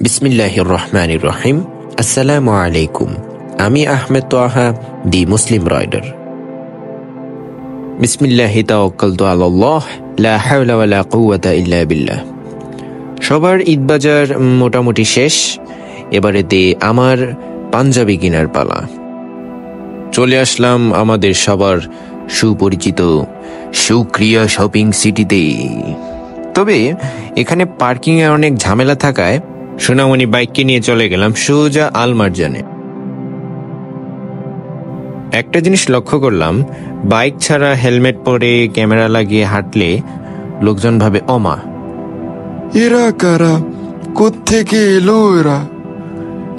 বিসমিল্লাহির রহমানির রহিম। আসসালামু আলাইকুম। আমি আহমেদ তোহা, দি মুসলিম রাইডার। বিসমিল্লাহি তাওয়াক্কালতু আলাল্লাহ, লা হাওলা ওয়ালা কুওয়াতা ইল্লা বিল্লাহ। সবার ঈদ বাজার মোটামুটি শেষ, এবারেতে আমার পাঞ্জাবি কেনার পালা। চলে আসলাম আমাদের সবার সুপরিচিত সুক্রিয়া শপিং সিটিতে। তবে এখানে পার্কিং এ অনেক ঝামেলা থাকায় সোনামণি বাইককে নিয়ে চলে গেলাম সোজা আলমার্জানে। একটা জিনিস লক্ষ্য করলাম, বাইক ছাড়া হেলমেট পরে ক্যামেরা লাগিয়ে হাঁটলে লোকজন ভাবে অমা, এরা কারা, কোত্থেকে এলো এরা।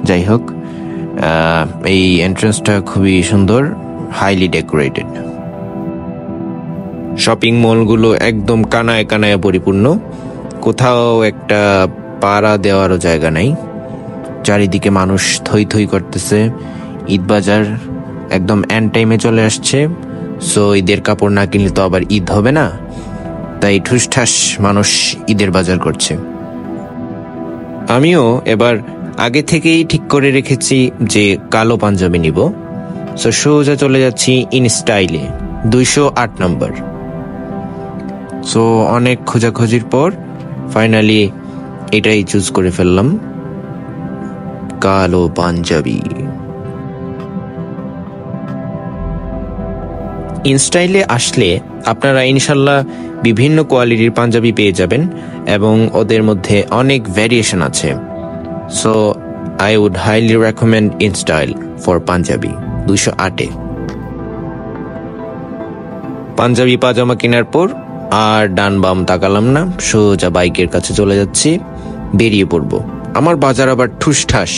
যাই হোক, এই এন্ট্রান্সটা খুবই সুন্দর, হাইলি ডেকোরেটেড। শপিং মলগুলো একদম কানায় কানায় পরিপূর্ণ, কোথাও একটা পাড়া দেওয়ারও জায়গা নাই। চারিদিকে মানুষ থই থই করতেছে। ঈদ বাজার একদম এন্ড টাইমে চলে আসছে, সো ঈদের কাপড় না কিনলে তো আবার ঈদ হবে না, তাই ঠুসঠাস মানুষ ঈদের বাজার করছে। আমিও এবার আগে থেকেই ঠিক করে রেখেছি যে কালো পাঞ্জাবি নিব, সো সোজা চলে যাচ্ছি ইন স্টাইলে 208 নম্বর। সো অনেক খোঁজাখুঁজির পর ফাইনালি এটাই চুজ করে ফেললাম, কালো পাঞ্জাবি। ইনস্টাইলে আসলে আপনারা ইনশাল্লাহ বিভিন্ন কোয়ালিটির পাঞ্জাবি পেয়ে যাবেন এবং ওদের মধ্যে অনেক ভ্যারিয়েশন আছে। So I would highly recommend InStyle for punjabi 208-এ। পাঞ্জাবি পাজামা কেনার পর আর ডান বাম তাকালাম না, সোজা বাইকের কাছে চলে যাচ্ছি, বেরিয়ে পড়বো। আমার বাজার আবার ঠুসঠাস।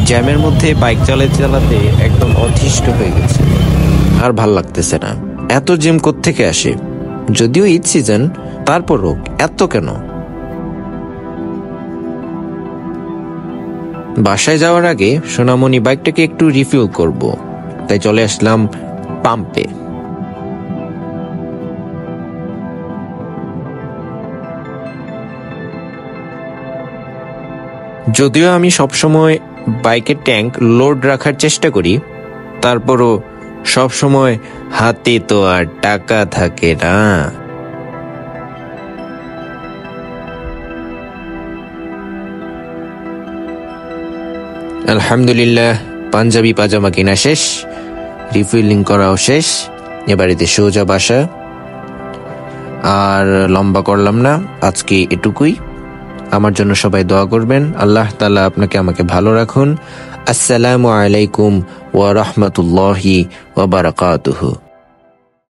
জ্যামের মধ্যে বাইক চালাতে চালাতে একদম অতিষ্ঠ হয়ে গেছে, আর ভাল লাগতেছে না। এত জ্যাম কোত্থেকে আসে? যদিও ঈদ সিজন, তারপরও এত কেন? বাসায় যাওয়ার আগে সোনামণি বাইকটাকে একটু রিফিল করব, তাই চলে আসলাম পাম্পে। যদিও আমি সবসময় বাইকের ট্যাঙ্ক লোড রাখার চেষ্টা করি, তারপরও সবসময় হাতে তো আর টাকা থাকে না। আলহামদুলিল্লাহ, পাঞ্জাবি পাজামা কেনা শেষ, রিফিলিং করাও শেষ। এবারেতে সোজা বাসা। আর লম্বা করলাম না, আজকে এটুকুই। আমার জন্য সবাই দোয়া করবেন, আল্লাহ তাআলা আপনাকে আমাকে ভালো রাখুন। আসসালামু আলাইকুম ওয়া রাহমাতুল্লাহি ওয়া বারাকাতুহু।